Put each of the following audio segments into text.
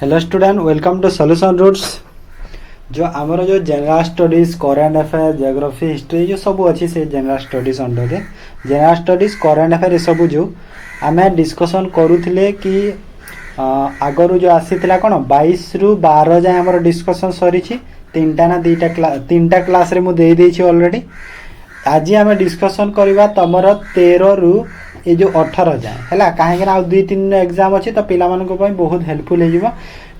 Hello student, welcome to solution roots. जो आमर जो general studies, current affair, geography, history जो सब अच्छी से जनरल स्टडीज अंडर रे जनरल स्टडीज, करंट अफेयर सब जो आम डिस्कसन करूले कि आगरू जो आसीला कौन 22 रु 12 जाए आम डिस्कसन सरी तीनटा ना तीनटा क्लास रे मुझे देदेछि ऑलरेडी। आज आम डिस्कसन करवा तुम 13 रु ये जो 18 जाए है कहीं आ 2-3 एग्जाम अच्छी तो पिला बहुत हेल्पफुल हो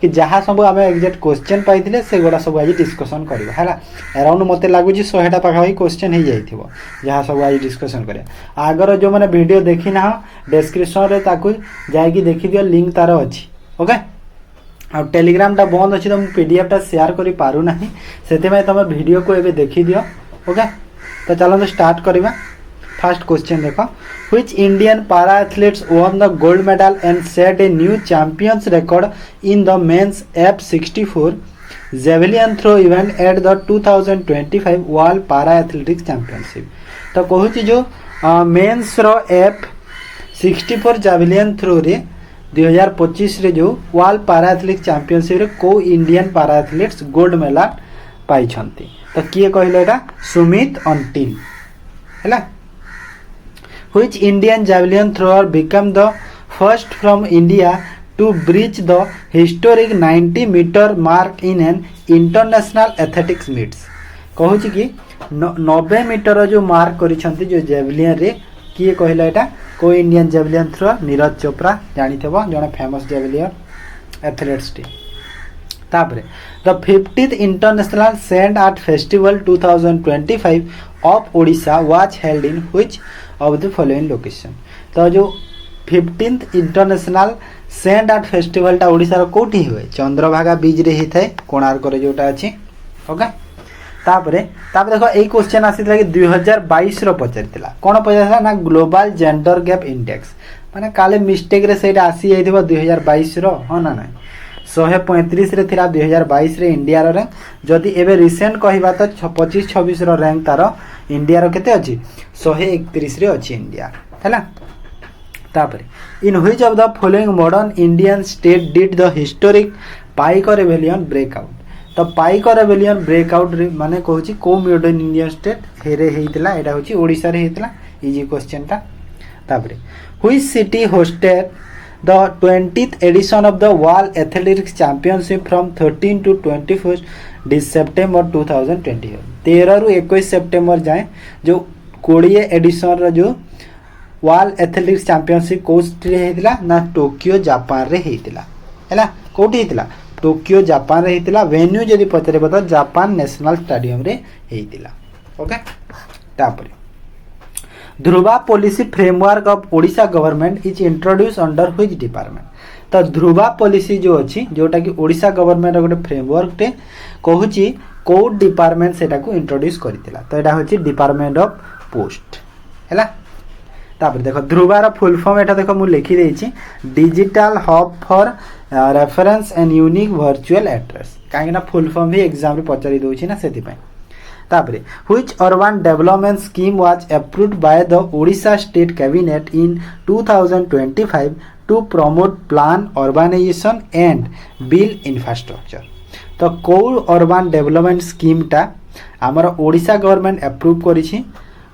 कि जहाँ सब आम एक्जाक्ट क्वेश्चन पाई से गुड़ा सब आज डिस्कसन करवा है अराउंड मत लगुच 100टा पाखापाखि क्वेश्चन हो जाए जहाँ सब आज डिस्कसन कर आगर जो मैंने वीडियो देखी ना डिस्क्रिप्शन जाकि देखी दियो, लिंक तार अच्छी। ओके, आ टेलीग्राम टा बंद अच्छी तो मुझे पीडीएफ टा शेयर कर पारूना से तुम वीडियो को एवं देखी दियो। ओके, तो चलो स्टार्ट करवा। फर्स्ट क्वेश्चन देखो, which Indian para athletes won the gold medal and set a new champions record in the men's F64 javelin throw event at the 2025 World Para Athletics Championship। तो कहूँ जो mains रो F64 javelin throw रे 2025 रे जो world पारा athletics championship रे को Indian पारा एथलीट्स गोल्ड मेडल पाई। तो किए कहले एटा सुमित अंटिल है। Which Indian javelin thrower became the first from India to breach the historic 90-meter mark in an international athletics meets। कहूँ कि 90 मीटर जो मार्क करिसेंती जो जेवलिन रे किए कहला एटा को Indian javelin thrower Neeraj Chopra जानिथबो जने फेमस जेवलिन एथलेट्स टी। तापरे the 50th international sand art festival 2025 of Odisha was held in which of the following location. तो जो 15th international sand art festival टा ओडिशा कोठी हुए चंद्रभागा बीच रे ही थाए कोणार्क रे जोटा अछि। ओके, तापरे देखो ए क्वेश्चन आसीला कि 2022 रो पचारितला कोन पचारला ना ग्लोबल जेंडर गैप इंडेक्स माने काले मिस्टेक रे सेटा आसी जाइथिबो 2022 रो हो ना ना 135 रे थिला 2022 रे इंडिया रो रैंक। जदि एबे रिसेंट कहिबा तो 25-26 रो रैंक तारो इंडिया रो केते अछि 131 रे अछि इंडिया हैला। तापरे इन which of the following modern Indian state did the historic pike rebellion breakout. तो पाइक रेबेलियन ब्रेकआउट रे माने कहूची को मॉडर्न इंडियन स्टेट हेरे हेइतला एटा होची ओडिसा रे हेइतला। इजी क्वेश्चन टा। तापरे which city hosted the 20th edition of the World Athletics Championship from 13 to 21 September 2020। 13 रु 21 September जाए जो 20 एडिशन रो जो वर्ल्ड एथलेटिक्स चैंपियनशिप कोस्ट्री हेतिला ना टोक्यो जापान रे हेतिला हैला। कोठी हेतिला टोक्यो जापान रे हेतिला। वेन्यू जदी पचरे बता जापान नेशनल स्टेडियम रे हेतिला। ओके, तापरे Dhruva policy framework of Odisha government is introduce under which department. तो ध्रुवा पॉलिसी जो अच्छी जोटा कि ओडिशा गवर्नमेंट गोटे फ्रेमवर्क टे कहूची को डिपार्टमेंट सेटा को इंट्रोड्यूस करथिला। तो एटा होची डिपार्टमेंट ऑफ पोस्ट हैला। तापर देखो ध्रुवार फुल फॉर्म एटा देखो मु लिखि देछि digital hub for reference and unique virtual address काहे ना फुल फॉर्म भी एग्जाम रे पचारि दोछि ना सेति पय। तापरे which urban development scheme was approved by the Odisha State Cabinet in 2025 to promote plan urbanization and build infrastructure। तो को urban development scheme टा हमर ओडिशा गवर्नमेंट अप्रूव करिछि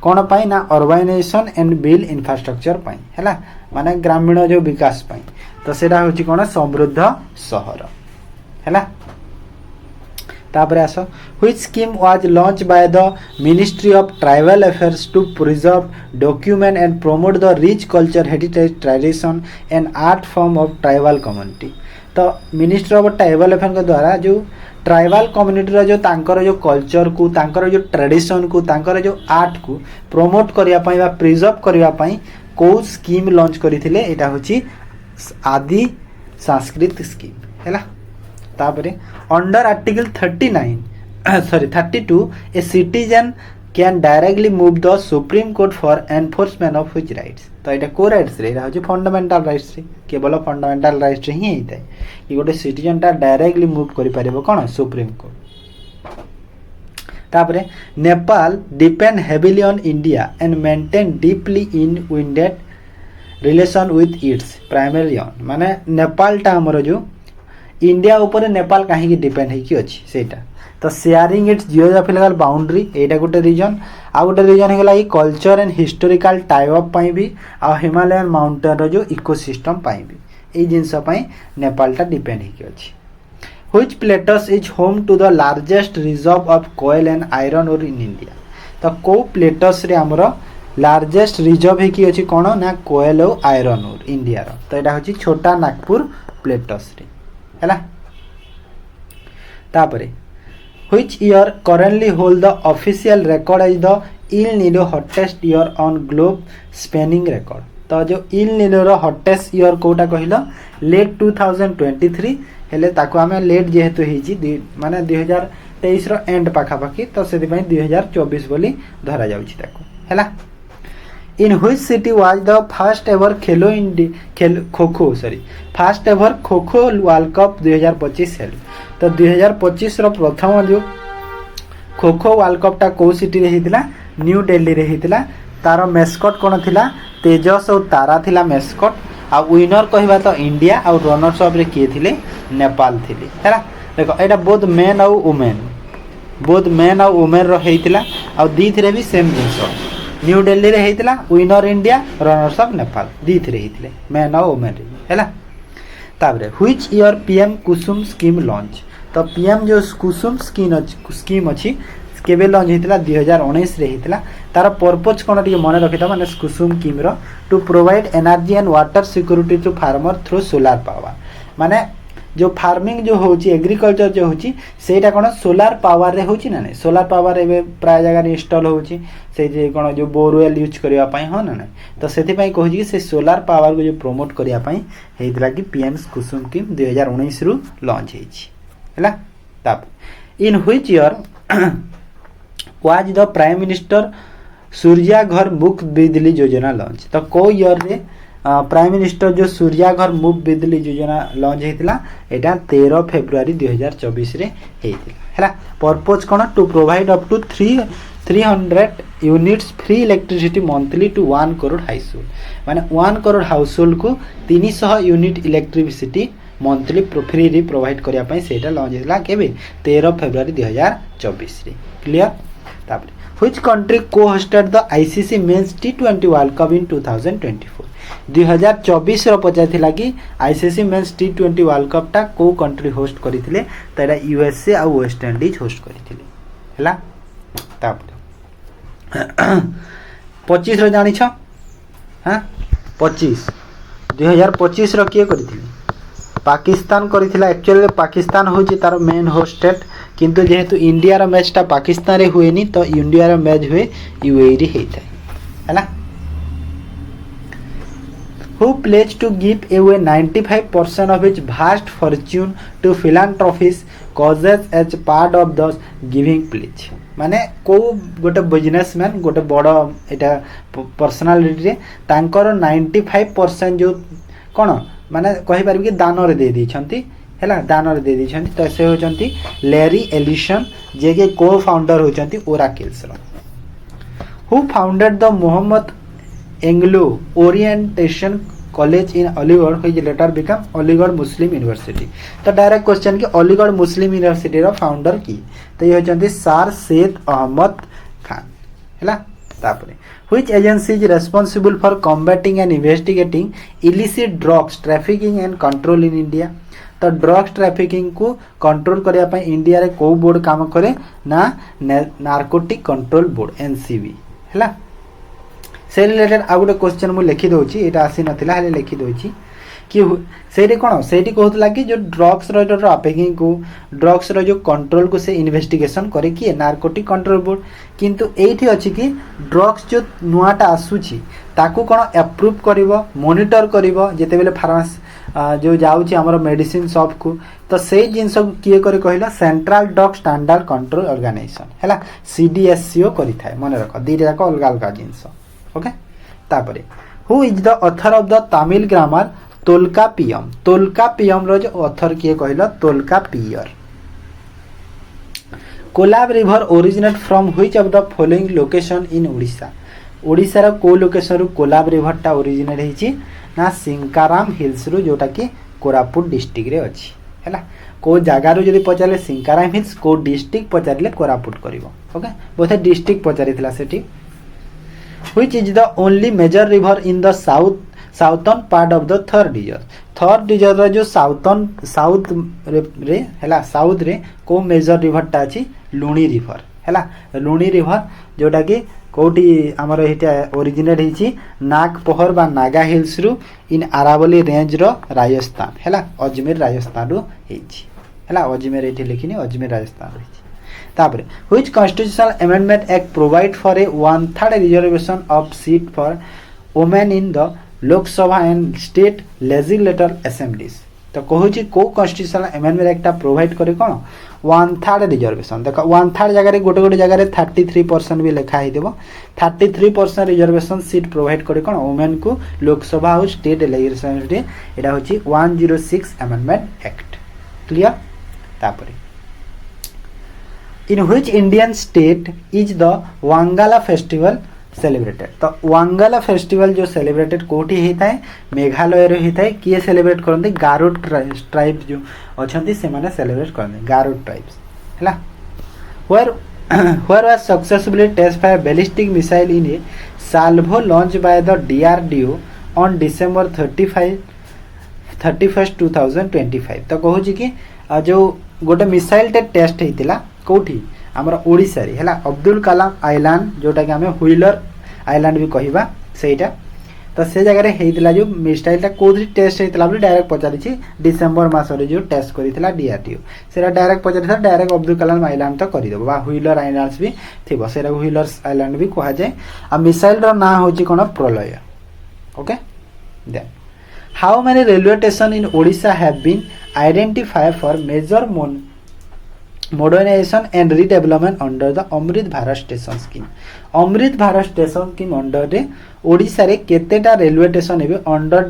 कोन पाई ना urbanization and build infrastructure पाई हैला माने ग्रामीण जो विकास पाई। तो सेटा होछि कोन समृद्ध शहर हैला। तापर आसो which scheme was launched by the Ministry of Tribal Affairs to preserve, document and promote the rich culture, heritage, tradition and art form of tribal community। तो मिनिस्ट्री ऑफ ट्राइबल अफेयर के द्वारा जो ट्राइबल कम्युनिटी रो जो तांकर जो culture को तांकर जो ट्रेडिशन को तांकर जो आर्ट को प्रमोट करिया पई बा प्रिजर्व करिया पई को स्कीम लॉन्च करिथिले एटा होची आदि संस्कृत स्कीम हैला। तापरे under article 32 a citizen can directly move the supreme court for enforcement of which rights. तो एटा को राइट्स रे होची फंडामेंटल राइट्स रे केवल फंडामेंटल राइट्स रे ही हेइतै कि गोटे सिटीजन ता डायरेक्टली मूव करि पारेबो कोन सुप्रीम कोर्ट। तापरे Nepal depend heavily on India and maintain deeply in winded relation with its primary on माने नेपाल टा हमर जो इंडिया ऊपर नेपाल कहीं डिपेंड होगी अच्छी सेटा तो शेयरिंग इट्स जियोग्राफिकल बाउंड्री एटा गोटे रीजन आ गोटे रीजन होगा कि कल्चर एंड हिस्टोरिकल टाइप भी आ हिमालयन माउंटेन जो इकोसिस्टम भी ये जिनस नेपालटा डिपेंड होगी अच्छी which plateaus is home to the largest reserve of coal and iron ore in India तो कौ प्लेटस रे हमर लार्जेस्ट रिजर्व होगी अच्छी कौन ना कोयल और आयरन ओर इंडिया तो यहाँ हूँ छोटा नागपुर प्लेटस रे हैला तापरे which year currently hold the official record as the El Nino hottest year on globe spanning record तो जो इल निनो रो हॉटेस्ट ईयर कोटा कहलो लेट 2023 हेले ताको आमे लेट जेहेतु हेची माने 2023 रो एंड पाखा पाखी तो सेति पई 2024 बोली धरा जाउची ताको हैला in which city was the first ever Khelo India खो सॉरी फर्स्ट एवर खो वर्ल्ड कप 2025 हेल तो 2025 रो प्रथम जो खो वर्ल्ड कप टा को सिटी रे हितला न्यू दिल्ली रे हितला तार मेस्कट कोन थिला तेजस और तारा थिला मेस्कट आ विनर कहबा तो इंडिया और रनर्स अप रे किए थिले नेपाल थिले हैला देखो एटा बोथ मेन और वुमेन रो हेतिला और दी थिरे भी सेम जिंस न्यू दिल्ली रे हेतिला winner India runners up Nepal दी थिरे हेतिले मेन और वुमेन रे हैला ताबरे which year PM Kusum scheme launch तो पीएम जो कुसुम स्कीम अच्छी केबे लॉन्च होता 2019 रे होता तार पर्पज कौन टे मन रखी था माने कुसुम स्कीम रो to provide energy and water security to farmer through solar power माने जो फार्मिंग जो होची एग्रीकल्चर जो होची सेटा कोन सोलार पावर रे होची ना नहीं सोलार पावर एबे प्राय जगह इंस्टॉल होची से जे कोन जो बोरवेल यूज करिया पई हो ना नहीं तो सेति पई कहूची कि से सोलार पावर को जो प्रमोट करिया पई हेइतला कि पीएम कुसुम स्कीम 2019 रु लॉन्च हेची हैला तब in which year was the prime minister Surya घर मुफ्त बिजली योजना लॉन्च तो को ईयर रे प्राइम मिनिस्टर जो सूर्या घर मुफ्त बिजली योजना लॉन्च हेतिला एटा 13 फेब्रुआरी 2024 रे हेतिला हैला पर्पज कोन to provide up to 300 units free electricity monthly to 1 crore household माने 1 करोड़ हाउसहोल्ड को 300 यूनिट इलेक्ट्रिसिटी मंथली फ्री री प्रोवाइड करिया पई सेटा लॉन्च हेतिला केबे 13 फेब्रुआरी 2024 रे क्लियर तापर व्हिच कंट्री को होस्टेड द आईसीसी मेंस टी20 वर्ल्ड कप इन 2024 2024 रो पचाइथिला कि आईसीसी मेंस टी20 वर्ल्ड कप टा को कंट्री होस्ट करिथिले त एटा यूएसए आ वेस्ट इंडीज होस्ट करिथिले हैला तापर 25 रो जानि छ हां 25 2025 रो किए करिथिले पाकिस्तान करिथिला एक्चुअली पाकिस्तान होची तार मेन होस्ट स्टेट किंतु जेहेतु इंडिया रो मैच टा पाकिस्तान रे हुएनी तो इंडिया रो मैच हुए यूएई रे हेता हैला who pledged to give away 95% of its vast fortune to philanthropies causes as part of the giving pledge माने को गोटे बिजनेसमैन गोटे बड़ एटा पर्सनालिटी रे तांकर 95% जो कोन माने कहि परबी कि दान रे दे दी छंती हैला दान रे दे दी छंती तो से हो छंती लैरी एलिसन जे के को फाउंडर हो छंती ओराकिल्स रो who founded the Muhammad Anglo Orientation College in Aligarh which later became Aligarh Muslim University तो डायरेक्ट क्वेश्चन कि अलीगढ़ मुस्लिम यूनिवर्सिटी रो फाउंडर की तो ये होचंती सर सैयद अहमद खान हैला तापरे which agency is responsible for combating and investigating illicit drugs trafficking and control in India तो drugs trafficking को control करिया पई इंडिया रे को बोर्ड काम करे ना नारकोटिक कंट्रोल बोर्ड एनसीबी हैला से रिलेटेड आ गोटे क्वेश्चन मु लिखि दोची एटा आसी नथिला हेले लिखि दोची कि सेठी कोन सेठी कहतला कि जो ड्रग्स रो ट्रैफिकिंग को ड्रग्स रो जो कंट्रोल को से इन्वेस्टिगेशन करे कि नारकोटिक कंट्रोल बोर्ड किंतु एठी अछि कि ड्रग्स जो नुआटा आसुची ताकू कोन अप्रूव करिवो मॉनिटर करिवो जेते बेले फार्मासी जो जाउची हमर मेडिसिन शॉप को तो से जिंस किए करे कहला central drug standard control organisation हैला सीडीएससीओ करि थाए मन रख दी जाक अलग अलग जिंस ओके तापरे who is the author of the Tamil grammar Tolkappiyam रो जो ऑथर किए कहला Tolkappiyar Kolab river originate from which of the following location in Odisha Odisha रो को लोकेशन रो कोलाब रिवर टा ओरिजिनेट हेची ना सिंकाराम हिल्स रु जोटा कि कोरापुट डिस्ट्रिक्ट रे अछि है को जगार जब पचारे सिंकाराम हिल्स को डिस्ट्रिक्ट पचारे कोरापुट कर ओके बोधे डिस्ट्रिक्ट पचारि से which is the only major river in the southern part of the third digit रा जो साउथ रे हैला साउथ रे को मेजर रिवर टा अछि लुणी रिवर हैला लुणी रिवर जोटा कि कोठी हमर हेटा ओरिजिनेट हिची नागपहर बा नागा हिल्स रु इन अरावली रेंज रो राजस्थान हैला अजमेर राजस्थान रु हिची हैला अजमेर एठी लिखिनी अजमेर राजस्थान रु हिची तापर which constitutional amendment act provide for a 1/3 reservation of seat for women in the Lok Sabha and state legislative assemblies तो कहूची को कॉन्स्टिट्यूशनल अमेंडमेंट एक्ट प्रोवाइड करे कोन 1/3 रिजर्वेशन देखो 1/3 जगह रे गोटे गोटे जगह रे 33% भी लिखा ही देबो 33% रिजर्वेशन सीट प्रोवाइड करे कोन वुमेन को लोकसभा और स्टेट लेजिस्लेशन रे एटा होची 106 अमेंडमेंट एक्ट क्लियर तापर in which Indian state is the Wangala festival celebrated तो वांगाला फेस्टिवल जो सेलिब्रेटेड कोठी हेता है मेघालय रे हेता है किए सेलिब्रेट करते गारो ट्राइब जो अछंती से माने सेलिब्रेट करते गारो ट्राइब्स हैला where was successfully test by a ballistic missile in a salvo launched by the DRDO on December 31st 2025 तो कहूची कि जो गोटे मिसाइल टे टेस्ट हेतिला कोठी हमरा ओडिसा रे हैला अब्दुल कलाम आइलैंड जोटा कि हमें व्हीलर आइलैंड भी कहिबा सेटा तो से जगह रे हेतिला जो मिसाइल टा कोथि टेस्ट हेतिला बोली डायरेक्ट पचारि छी डिसेंबर मास रे जो टेस्ट करितला डीआरडीओ सेटा डायरेक्ट पचारि था डायरेक्ट अब्दुल कलाम आइलैंड तो करि देबो बा व्हीलर आइलैंड्स भी थिबो सेरा व्हीलर्स आइलैंड भी कहा जाय आ मिसाइल रो ना होची कोन प्रलय okay then how many railway station in Odisha have been identified for major modernization and redevelopment under the Amrit Bharat station scheme Amrit Bharat station scheme under रे ओडिसा रे केतेटा रेलवे स्टेशन एबे अंडर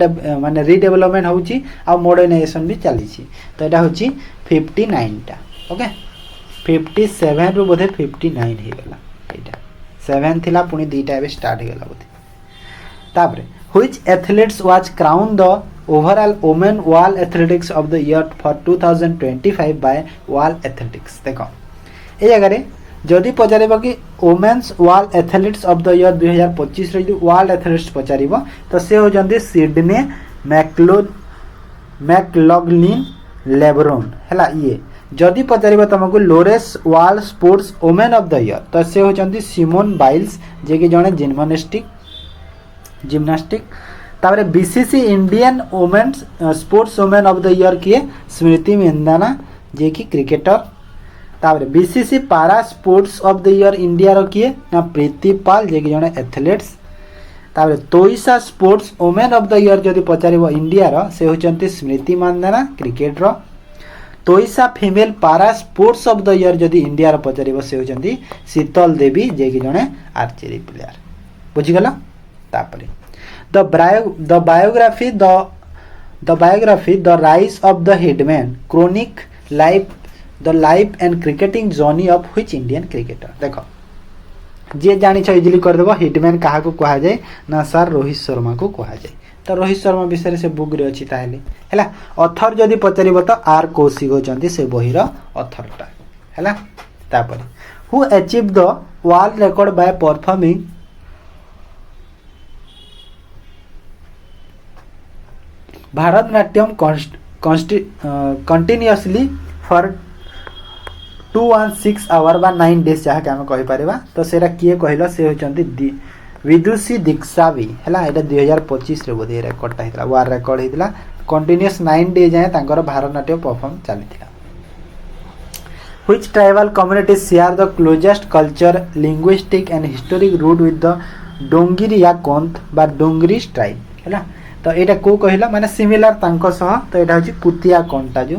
माने रिडेवलपमेंट होउची आ मॉडर्नाइजेशन भी चली छी तो एटा होची 59 टा ओके 57 रु बोधे 59 हे गला एटा 7 थिला पुनी दीटा एबे स्टार्ट हे गला बोधे तापरे which athletes was crowned the overall women wall athletics of the year for 2025 by wall athletics देखो ए जगह रे जदी पचारिबो कि women's world athletes of the year 2025 रे जो वॉल एथलीट्स पचारिबो तो से हो जंदी सिडनी मैकलॉगलिन लेब्रोन हैला ये जदी पचारिबो तुमको Lowry wall sports women of the year तो से हो जंदी सिमोन बाइल्स जे कि जने जिम्नास्टिक तापर BBC Indian women's sportswoman of the year किए स्मृति मंदाना जे कि क्रिकेटर तापर BBC para sports of the year India रो किए ना प्रीति पाल जे कि जने एथलीट्स तापर TOISA sportswoman of the year जदी पचारिबो इंडिया रो से होचंती स्मृति मंदाना क्रिकेट रो TOISA female para sports of the year जदी इंडिया रो पचारिबो से होचंती शीतल देवी जे कि जने आर्चरी प्लेयर बुझि गला तापर the biography the rise of the hitman chronic life and cricketing journey of which Indian cricketer देखो जे जानि छ इजिली कर देबो हिटमैन काहा को कहा जाय ना सर रोहित शर्मा को कहा जाय तो रोहित शर्मा विषय से बुक रे अछि ताहेले हैला ऑथर जदी पचरिबो तो आर कौशिक होचंती से बही रो ऑथर टा हैला तापर who achieved the world record by performing Bharatnatyam continuously for 216 our बा 9 डेज जहा के हम कहि परबा तो सेरा किए कहिलो से होचंती विदुषी दीक्षा भी हैला एटा 2025 रे बोधे रिकॉर्ड ता हितला वार रिकॉर्ड हितला कंटीन्यूअस 9 डेज जाय तांकर भारतनाट्यम परफॉर्म चलिथिला which tribal communities share the closest culture linguistic and historic root with the Dongiri या कोंत बा डोंगरी ट्राइब हैला तो एटा को कहिला माने सिमिलर तांको सह तो एटा होची पुतिया कोंटा जो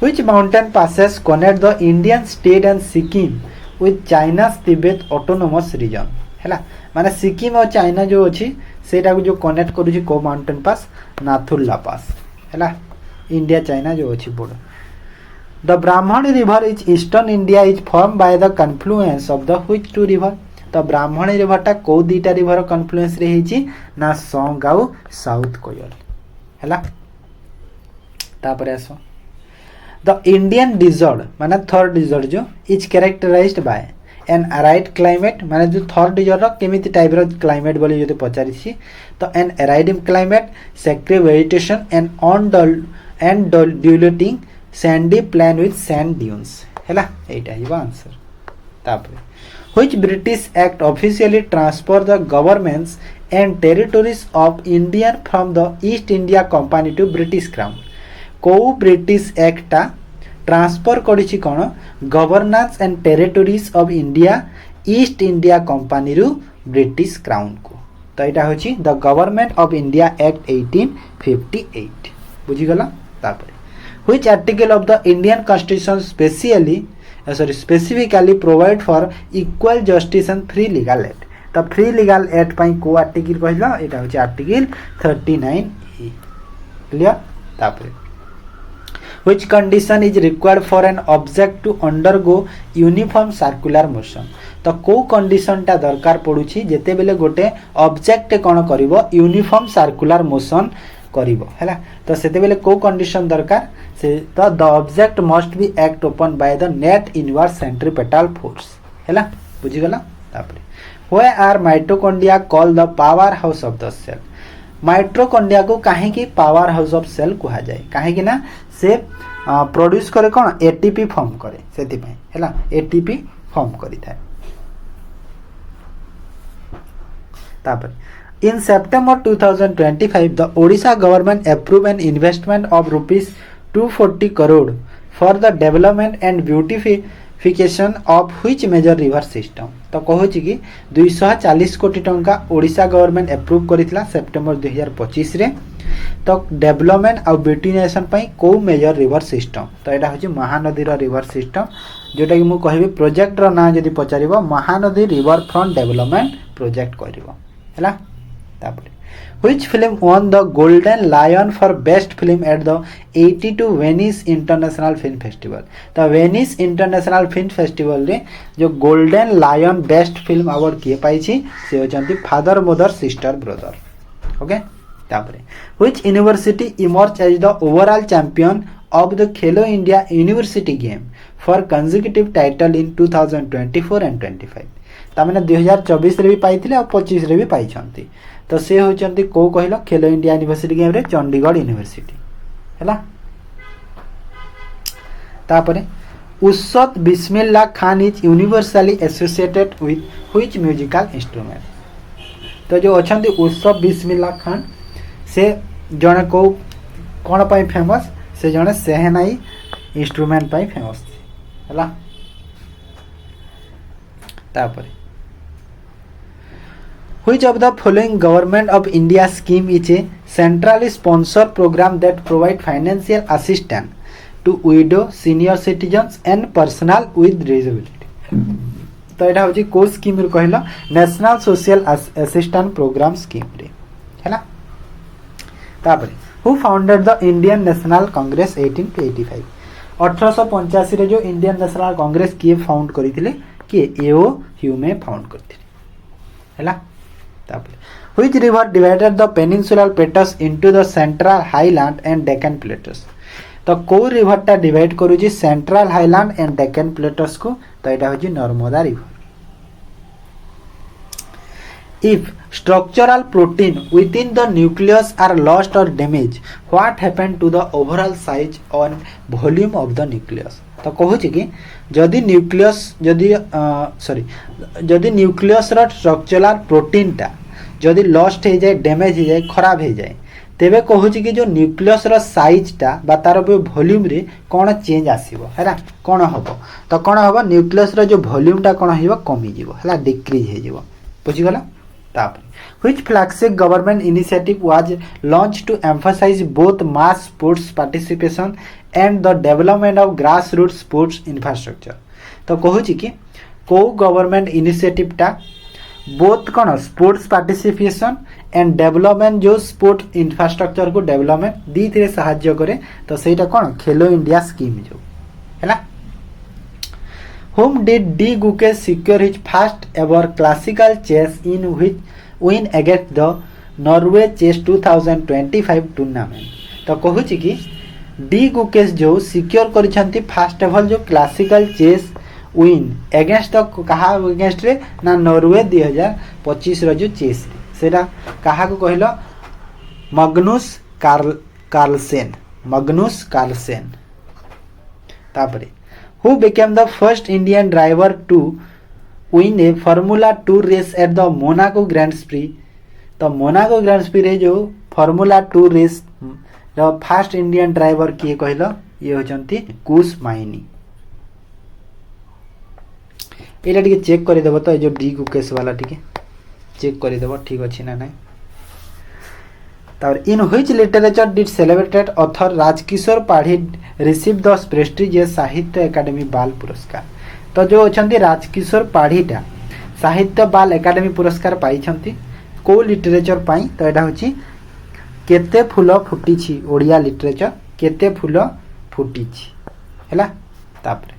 which mountain passes connect the Indian state and Sikkim with China's Tibet autonomous region हैला माने सिक्किम और चाइना जो अछि सेटा को जो कनेक्ट करू छी को माउंटेन पास नाथुला पास हैला इंडिया चाइना जो अछि border the Brahmani river is eastern India is form by the confluence of the which two river तो ब्राह्मणी रिवरटा को दीटा रिवर कन्फ्लुएंस रे हिची ना संगाउ साउथ कोयल हैला तापर आसो द इंडियन डिजर्ट माने थर्ड डिजर्ट जो is characterized by an arid climate माने जो थर्ड डिजर्ट केमिति टाइप रो क्लाइमेट बोली जदि पचारिछि तो an arid climate scarce vegetation and undulating sandy plain with sand dunes हैला एटा हिबा आंसर तापर which British Act officially transfer the governments and territories of Indian from the East India Company to British Crown को British Act टा transfer करिछि कोन governance and territories of India East India Company रु British Crown को तो एटा होछि the Government of India Act 1858 बुझी गला तापर which article of the Indian constitution specifically provide for equal justice and free legal aid तो फ्री लीगल एड पई को आर्टिकल कहला एटा होछि आर्टिकल 39 क्लियर तापर which condition is required for an object to undergo uniform circular motion तो को condition टा दरकार पडुछि जेते बेले गोटे ऑब्जेक्ट कोन करिवो यूनिफॉर्म सर्कुलर मोशन करिवो हैला तो सेते बेले को कंडीशन दरकार से तो the object must be act upon by the net inverse centripetal force हैला बुझी गला तापर why are mitochondria called the power house of the cell mitochondria को काहे की पावर हाउस ऑफ सेल कहा जाए काहे की ना से प्रोड्यूस करे कोन एटीपी फॉर्म करे सेति पय हैला एटीपी फॉर्म करि थाए तापर in September 2025 the Odisha government approved an investment of rupees 240 crore for the development and beautification of which major river system तो कहूची कि 240 कोटी टंका ओडिशा गवर्नमेंट अप्रूव करितला सितंबर 2025 रे तो डेवलपमेंट और ब्यूटिफिकेशन पई को मेजर रिवर सिस्टम तो एटा होची महानदी रो रिवर सिस्टम जोटा कि मु कहबी प्रोजेक्ट रो ना जदी पचारिबो Mahanadi river front development project करिवो हैला तापर which film won the golden lion for best film at the 82 Venice International Film Festival तो वेनिस इंटरनेशनल फिल्म फेस्टिवल रे जो Golden Lion best film award किए पाइछि से होचंती father mother sister brother okay तापर which university emerged as the overall champion of the Khelo India University game for consecutive title in 2024 and 25 तामने 2024 रे भी पाइथिले और 25 रे भी पाइछंती तो से होचंती को कहलो खेलो इंडिया यूनिवर्सिटी गेम रे चंडीगढ़ यूनिवर्सिटी हैला तापरे Ustad Bismillah Khan is universally associated with which musical instrument तो जो अछंती उस्सत बिस्मिल्लाह खान से जने को कोन पई फेमस से जने सेहनाई इंस्ट्रूमेंट पई फेमस हैला तापरे Which of the following government of India scheme is a centrally sponsored program that provide financial assistance to widow, senior citizens and personnel with disability? तो एटा होची को स्कीम रे कहला national social assistance programme scheme रे हैला तापर who founded the Indian National Congress 1885 1885 रे जो इंडियन नेशनल कांग्रेस किए फाउंड करिथिले कि एओ ह्यूमे फाउंड करथिले हैला Which river divided the peninsular plateaus into the central highland and Deccan plateaus तो को रिवर टा डिवाइड करूची central highland and Deccan plateaus को तो एटा होची Narmada river if structural protein within the nucleus are lost or damaged what happen to the overall size and volume of the nucleus तो कहूची कि जदि न्यूक्लियस जदि न्यूक्लियस रो स्ट्रक्चरल प्रोटीन टा जदि लॉस्ट हो जाए डैमेज हो जाए खराब हो जाए तेबे कहूची कि जो न्यूक्लियस रो साइज टा बा तार वॉल्यूम रे कोन चेंज आसीबो हैला कोन हबो तो कोन हबो न्यूक्लियस रो जो वॉल्यूम टा कोन हिबो कमी जीवो हैला डिक्रीज हे जीवो बुझी गला तापर which flagship government initiative was launched to emphasize both mass sports participation and the development of grassroots sports infrastructure तो कहूची कि को गवर्नमेंट इनिशिएटिव टा both cone sports participation and development जो स्पोर्ट इंफ्रास्ट्रक्चर को डेवलपमेंट दी थिरे सहाय्य करे तो सेटा कोन खेलो इंडिया स्कीम जो हैला whom did D Guke secure his first ever classical chess in which win against the Norway Chess 2025 tournament तो कहूची कि डी गुकेश जो सिक्योर करिसेंती फर्स्ट ऑफ ऑल जो classical chess win against the कहा अगेंस्ट रे ना नॉर्वे 2025 रो जो चेस सेटा कहा को कहलो मग्नुस कार्लसेन तापरे who became the first Indian driver to win a formula 2 race at the Monaco Grand Prix. तो मोनाको ग्रैंड प्री रे जो फार्मूला 2 रेस रो फर्स्ट इंडियन ड्राइवर किए कहलो ये होचंती कुश माइनी। एटा टिके चेक करि देबो तो जो डी गुकेश वाला टिके चेक करि देबो ठीक अछि ना नै। तार in which literature did celebrated author Rajkishore Padhi receive the prestigious साहित्य एकेडमी बाल पुरस्कार। तो जो अछंती राजकिशोर पाढ़ीटा साहित्य बाल एकेडमी पुरस्कार पाई छंती को लिटरेचर पाई। तो एटा होची केते फूल फुटीछि ओडिया लिटरेचर केते फूल फुटीछि हैला। तापर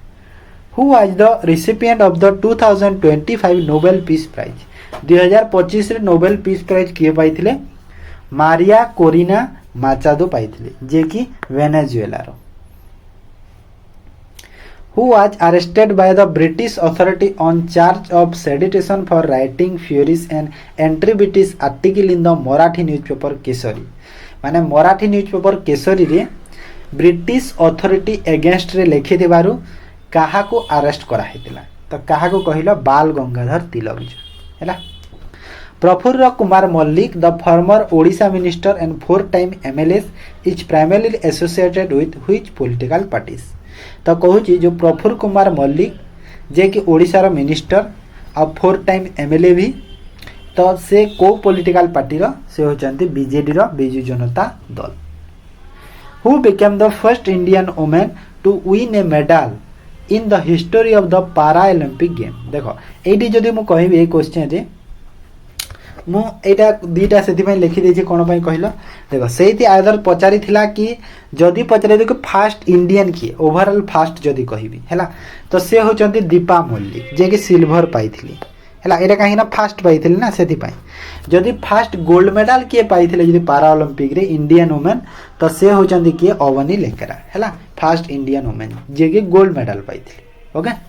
who was the recipient of the 2025 Nobel Peace Prize. 2025 रे नोबेल पीस प्राइज किए पाइथिले मारिया कोरिना माचादो पाइथिले जे कि वेनेजुएला रो। Who was arrested by the British authority on charge of sedition for writing furious and एंट्रीबिटिस article in the Marathi newspaper Kesari. माने Marathi newspaper Kesari रे British authority against रे लिखि देबारु काहा को अरेस्ट करा हेतिला। तो काहा को कहिलो बाल गंगाधर तिलक हैला। Prafulla Kumar Mallik the former Odisha minister and 4 time MLA is primarily associated with which political parties. तो कहूची जो प्रफुल्ल कुमार मल्लिक जे कि ओडिशा रो मिनिस्टर और 4 टाइम एमएलए भी तो से को पॉलिटिकल पार्टी रो से होचंती BJD row Biju Janata Dal. Who became the first Indian women to win a medal in the history of the para Olympic game. देखो एटी जदि मु कहबी ए क्वेश्चन रे मु एटा दीटा सेति में लिखि देछि कोन पय कहलो। देखो सेति आदर पचारी थिला कि जदि पचारे देखो फास्ट इंडियन की ओवरऑल फास्ट जदि कहबी हैला तो से होचंती दीपा मल्लिक जे कि सिल्वर पाइथिली हैला। एटा काहे ना फास्ट पाइथिली ना सेति पय जदि फास्ट गोल्ड मेडल के पाइथिले जदि पारा ओलंपिक रे इंडियन वुमेन तो से होचंती के अवनी लेकरा हैला फास्ट इंडियन वुमेन जे कि गोल्ड मेडल पाइथिले। ओके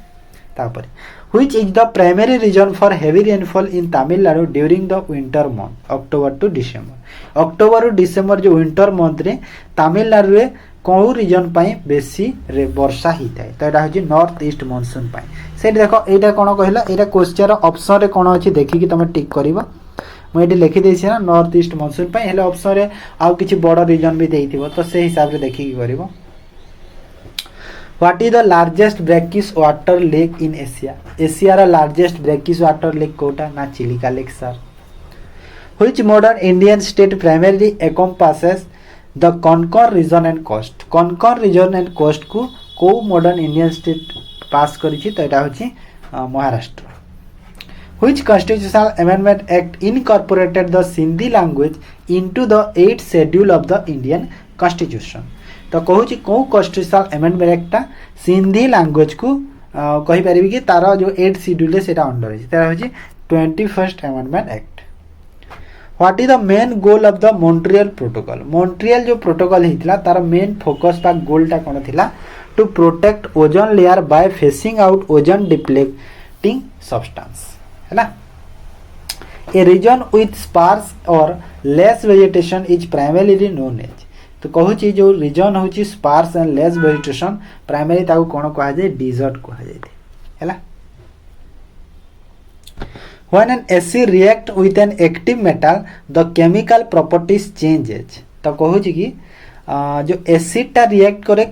तापर which is the primary reason for heavy rainfall in Tamil Nadu during the winter month October to December। October to December जो विंटर मंथ रे तमिलनाडु रे कौ रीजन पाई बेसी रे वर्षा ही थाए। तो एटा होची नॉर्थ ईस्ट मानसून पाई। सेट देखो एटा कोन कहला एटा क्वेश्चन ऑप्शन रे कोन अछि देखि कि तमे टिक करबो। मु एटी लिखि देछि ना नॉर्थ ईस्ट मानसून पाई हेले ऑप्शन रे आउ किछि बड़ रीजन भी देइथिबो तो से हिसाब रे देखि कि करबो। What is the largest brackish water lake in Asia? Asia रा largest brackish water lake Kota ना Chilika lake sir. Which modern Indian state primarily encompasses the Konkan region and coast? Konkan region and coast को modern Indian state पास करी छी तो एटा होची Maharashtra. Which constitutional amendment act incorporated the Sindhi language into the 8th schedule of the Indian Constitution? तो कहूँ कौ constitutional amendment एक्टा Sindhi language को कहि परिबी कि तार जो 8 शेड्यूल है सेटा अंडर है तार होची 21st amendment act. What is the main goal of the Montreal protocol. Montreal जो प्रोटोकॉल हितला तार मेन फोकस बा गोलटा कोन थिला to protect ozone layer by phasing out ozone depleting substance हैला। ए रीजन विथ स्पार्स और less vegetation is primarily known as. तो कहूची जो रीजन होची sparse and less vegetation primary ताको कोन कहा जाय डिजर्ट कहा जाय हैला। When an acid react with an active metal the chemical properties changes। तो कहूची कि जो एसिड टा रिएक्ट करे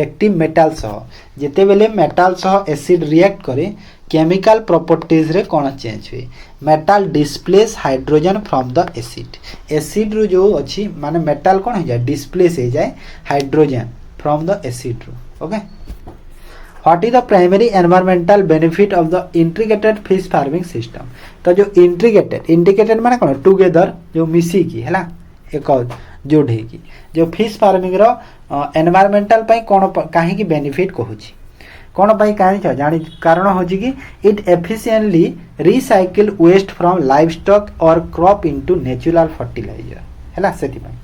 एक्टिव मेटल सह जेते बेले मेटल सह एसिड रिएक्ट करे केमिकल प्रॉपर्टीज रे कोन चेंज हुए metal displace hydrogen from the acid. Acid रो जो अछि माने मेटल कोन हो जाय डिस्प्लेस हो जाय हाइड्रोजन फ्रॉम द एसिड रो। Okay what is the primary environmental benefit of the integrated fish farming system. तो जो इंटीग्रेटेड माने कोन टुगेदर जो मिसी की हैला एक जोड़े की जो फिश फार्मिंग रो एनवायरमेंटल पई कोन काहे की बेनिफिट कहूची कोन पई काहे छ जानि कारण होची कि it efficiently recycle waste from livestock और क्रॉप इनटू नेचुरल फर्टिलाइजर हैला सेति पई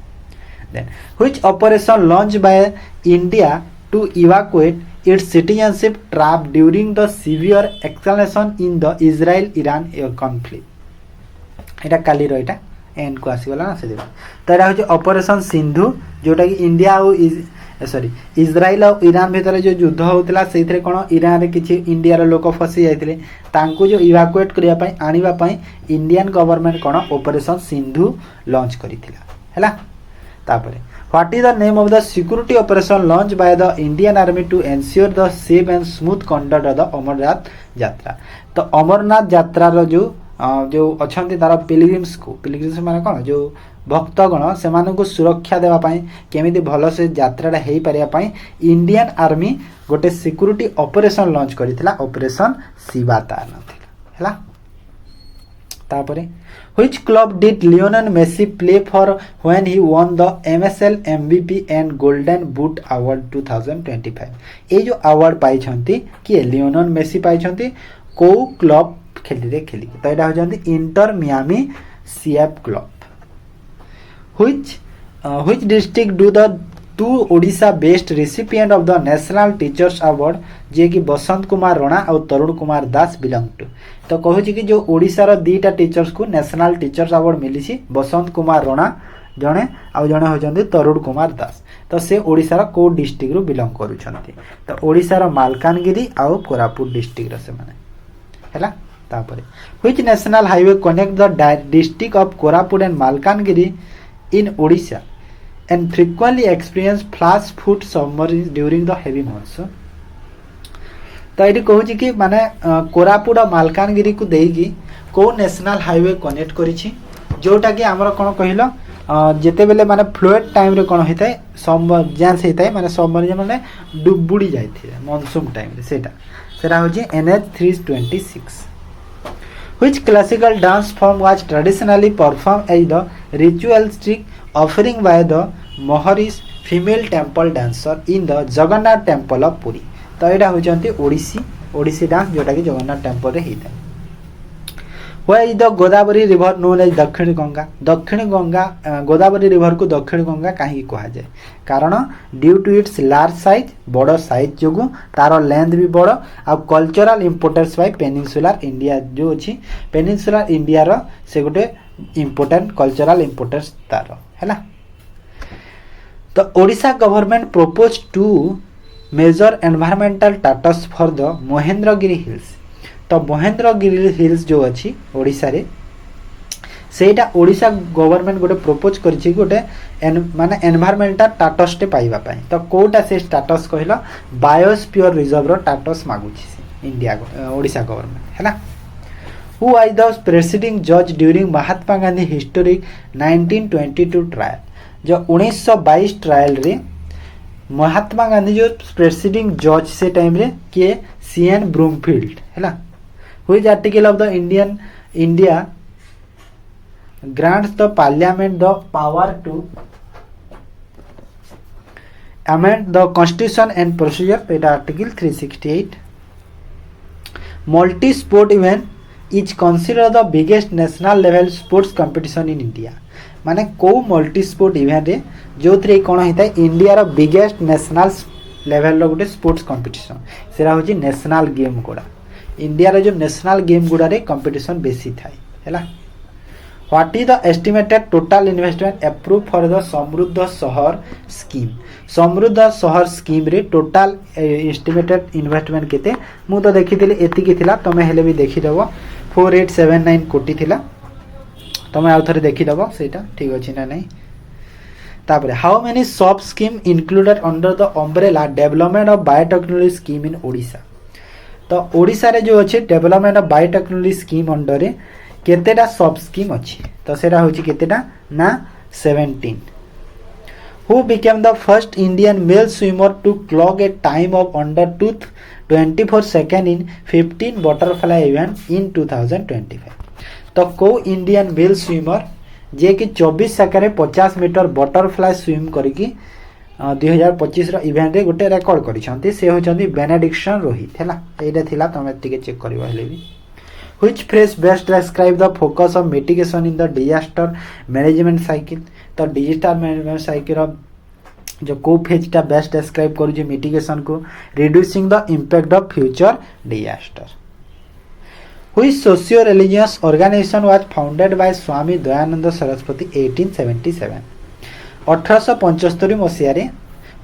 Then which operation launched by India to evacuate its citizenship trap during the severe escalation in the Israel-Iran conflict? এটা কালির এটা एंड को आसीगला ना से तो यहाँ हूँ ऑपरेशन सिंधु जोटा कि इंडिया सॉरी इज्राइल और ईरान भितर जो युद्ध होता से कौन ईरान रे किसी इंडिया लोक फसी जाते जो इवाकुएट करने आने इंडियन गवर्नमेंट कौन ऑपरेशन सिंधु लॉन्च करता है what is the name of the security operation launch by the Indian army to ensure the safe and smooth conduct of the Amarnath Yatra तो अमरनाथ यात्रा जो अच्छा तार पिलग्रिम्स माने कौन जो भक्तगण से सुरक्षा देवाई केमी भल से यात्रा हो पारे इंडियन आर्मी गोटे सिक्योरिटी ऑपरेशन लॉन्च करथिला ऑपरेशन शिवातान है which club did Lionel Messi play for when he won the MSL MVP and golden boot award 2025 ये जो अवार्ड पाई किए लियोनेल मेसी पाई को क्लब खेली तो यहाँ होती Inter Miami CF club which district do the two Odisha best recipient of the national teachers award जे कि बसंत कुमार रणा और तरुण कुमार दास बिलोंग टू तो कहूँ कि जो ओडिशार दीटा टीचर्स को नेशनल टीचर्स अवार्ड मिली बसंत कुमार रणा जड़े आउ जड़े होती तरुण कुमार दास तो से ओडिशार को डिस्ट्रिक्ट रु बिलोंग करुछंती तो ओडिशार मालकानगिरी आउ कोरापुट डिस्ट्रिक्ट से माने है which national highway connect the district of Koraput and Malkangiri in Odisha and frequently experience flash flood submergence during the heavy monsoon तो ये कहूँ कि माने कोरापुट और मालकानगिरी को देगी को नेशनल हाईवे कनेक्ट करिछि जोटा कि आमर कौन कहल जिते बेले माने फ्लड टाइम रे कौन होता है सबमर्जेंस होता है माने सबमर्ज माने डुबुड़ी जाइथिले मॉनसून टाइम रे सेटा होछि NH 326 which classical dance form was traditionally performed as the ritualistic offering by the Maharis female temple dancer in the Jagannath temple of Puri तो यहाँ होती ओडिसी डांस जोटा कि जगन्नाथ टेम्पल रे होता है Where is the Godavari river known as Dakshin Ganga Godavari river को दक्षिण गंगा कहीं कहा जाए कारण due to its large size बड़ साइज जो तार लेंथ भी बड़ आ cultural importance by peninsular India जो अच्छी पेनिनसुलर इंडिया रो से गोटे इम्पोर्टेंट कल्चरल इम्पोर्टेंस तार है तो Odisha government propose to major environmental status for the Mahendragiri hills तो महेंद्रगिरी हिल्स जो अच्छी ओडिशा रे सेटा ओडिशा गवर्नमेंट गोटे प्रपोज करिछि गोटे माने एनवायरमेंटल स्टेटस टे पाइबा पई तो कोटा से स्टेटस कहला बायोस्फीयर रिजर्व रो स्टेटस मागुछि इंडिया ओडिशा गवर्नमेंट हैला हु वाज द प्रेसिडिंग जज during Mahatma Gandhi historic 1922 trial जो 1922 ट्रायल रे महात्मा गांधी जो प्रेसिडिंग जज से टाइम रे के सीएन ब्रूमफील्ड हैला which article of the India grants the parliament the power to amend the constitution and procedure it article 368 multi sport event is considered the biggest national level sports competition in India माने को multi sport event रे जो थ्रे कोन होता है India रो biggest national level रो गोटे sports competition सेरा होची national game कोडा India रे जो नेशनल गेम गुडा रे कंपटीशन बेसी थाई हैला what is the estimated total investment approve for the समृद्ध शहर स्कीम रे टोटल एस्टिमेटेड इन्वेस्टमेंट केते मु तो देखिथिले एतिकी थिला तमे हेले भी देखि दबो 4879 कोटी थिला तमे आउ थरे देखि दबो सेटा ठीक अछि ना नै तापरे हाउ मेनी सब scheme included under the umbrella development of biotechnology scheme in Odisha तो ओडिशा रे जो अच्छे development of biotechnology scheme under रे केतेटा सब स्कीम अच्छी तो सेटा होची केतेटा ना 17 who became the first Indian male swimmer to clock a time of under 24 second in 15 butterfly event in 2025 तो को इंडियन मेल स्विमर जे कि 24 सेकंड 50 मीटर बटरफ्लाई स्विम करके 2025 रो इवेंट रे गोटे रेकॉर्ड करिसंती से होचंती बेनेडिक्शन रोहित हैला एटा थिला तमे टिके चेक करबा हेले भी which phrase best describe the focus of mitigation in the disaster management cycle तो डिजिटल साइकिल जो को फेजटा बेस्ट डिस्क्राइब करूँ मिटिगेशन को reducing the impact of future disaster. Which socio-religious organization was founded by Swami Dayanand Saraswati 1877? 1875 मसीह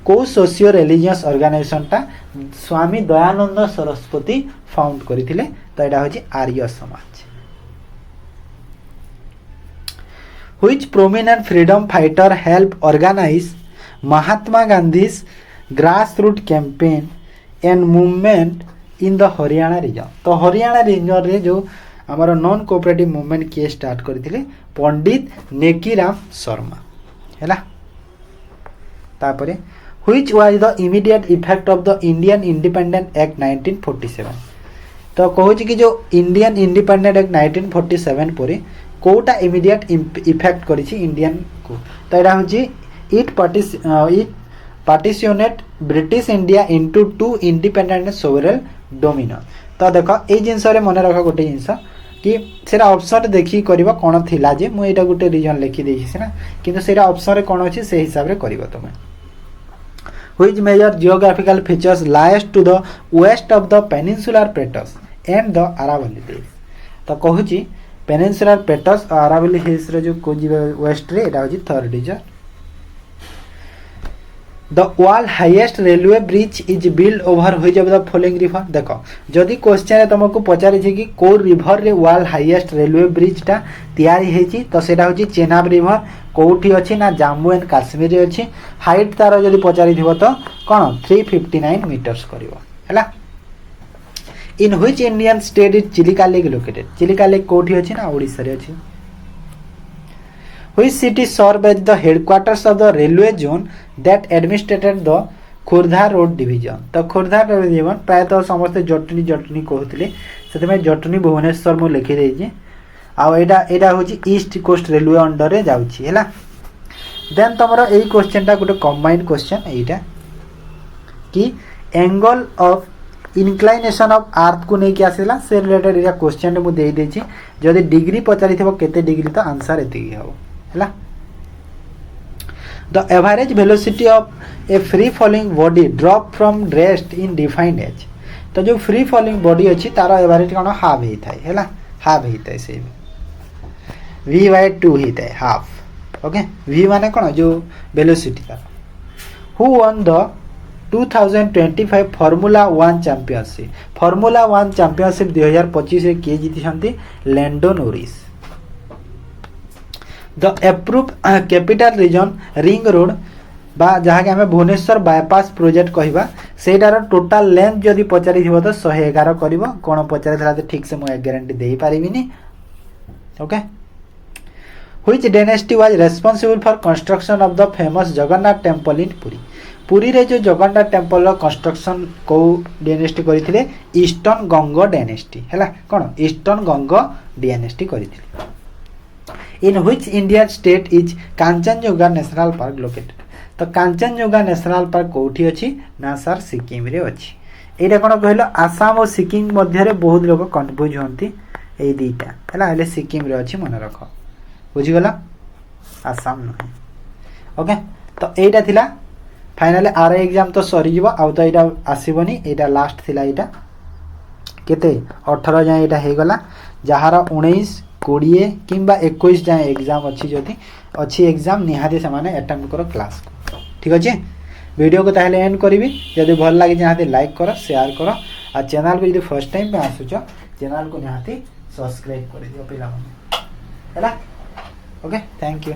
को socio religious organisation टा Swami Dayanand Saraswati found करथिले तो एटा होची Arya Samaj. Which prominent freedom fighter helped organize Mahatma Gandhi's grassroots campaign and movement in the Haryana region? तो Haryana region रे जो हमारा नॉन कोऑपरेटिव मूवमेंट किए स्टार्ट करथिले पंडित नेकीराम शर्मा हैला। तापरे which was the immediate effect of the Indian independent act 1947? तो कहूँ कि जो इंडियन इंडिपेंडेंट एक्ट 1947 पर कोटा इमीडिएट इफेक्ट करिछि इंडियन को? तो एटा होछि it partitioned British India into two independent sovereign dominions. तो देख ये जिनस मन रख गोटे जिनस कि सेटा ऑप्शन देखी करबा कोन थिला जे मु एटा गोटे रीजन लिखि देछि सिना किंतु सेटा ऑप्शन रे कोन अछि से हिसाब रे करबा तमे। Which major geographical features lies to the west of the peninsular plateaus and the Aravalli hills? तो कहूची पेनिनसुलर प्लेटस और अरावली हिल्स रे जो को वेस्ट रे एटा होछि third region. The world highest railway bridge is build over which of the following river? देखो जदि क्वेश्चन तुमको पचारि छै कि को रिवर रे वर्ल्ड हाईएस्ट रेलवे ब्रिज टा तैयारी हेछि तो सेटा होछि चेनाब रिवर। कोठी अछि ना जम्मू एंड काश्मीर रे अछि। हाइट तार जदि पचारि थिबो तो कोन 359 मीटर्स करिवो हैला। इन which Indian state is Chilika lake located? Chilika lake कोठी अछि ना ओडिसा रे अछि। Which city serves as the headquarters of the railway zone that administrated the Khordha road division? तो खोर्धा डिवीजन प्रायतः समस्त जटनी जटनी कहते से जटनी भुवनेश्वर मु लिखी देछि आ एटा होछि ईस्ट कोस्ट रेलवे अंडर रे जाउछि हैला। देन तमरो एई क्वेश्चन टा गोटे कंबाइंड क्वेश्चन एटा कि एंगल ऑफ इनक्लाइनेशन ऑफ अर्थ को नहीं आसला से रिलेटेड एटा क्वेश्चन मु देई देछि। जदि डिग्री पचारि थिबो केते डिग्री तो आंसर एति हो हैला। The average velocity of a free falling body drop from rest in defined as? तो जो फ्री फॉलिंग बॉडी अछि तार एवरेज कोन हाफ हेई थाय हैला। हाफ हेई थाय से v/2 हेई थाय हाफ। ओके v माने कोन जो वेलोसिटी तार। Who won the 2025 formula 1 championship? Formula 1 championship 2025 रे के जीति छंती? Lando Norris. The approve capital region ring road बा जहाँ आम भुवनेश्वर बायपास प्रोजेक्ट कहवा सेटार टोटाल लेंथ जदि पचारि तो 111 कर कौन पचार ठीक से मुझे ग्यारंटी दे पारिनी। Okay which dynasty was responsible for construction of the famous Jagannath temple in Puri? Puri रे जो जगन्नाथ टेम्पल कंस्ट्रक्शन को डायनेस्टी करथिले? ईस्टर्न गंग डायनेस्टी हैला। कौन ईस्टर्न गंग डायनेस्टी करथिले। In which Indian state is Kanchenjunga national park located? तो कांचनजंगा नेशनल पार्क कोठी अछि ना सर सिक्किम रे अछि। एटा कोन कहलो आसाम और सिक्किम मध्य रे बहुत लोग कंफ्यूज होंती ए दीटा हैला हेले सिक्किम रे अछि मन रख बुझी गला आसाम न। ओके तो एटा थिला फाइनली आर एग्जाम तो सरी जीवो आ तो एटा आसीबनी एटा लास्ट थिला एटा केते 18 जाय एटा हे गला जहार 19 20 किंबा 21 जाए एग्जाम अच्छी जदि अच्छी एग्जाम निहाती से अटेम्प्ट करो क्लास को ठीक अच्छे। वीडियो को ताहले एंड करी जदि भल लगे निहाती लाइक करो शेयर करो आ चैनल को जदि फर्स्ट टाइम पे आसुच चैनल को निहाती सब्सक्राइब कर दियो पिला माने हैला। Okay thank you.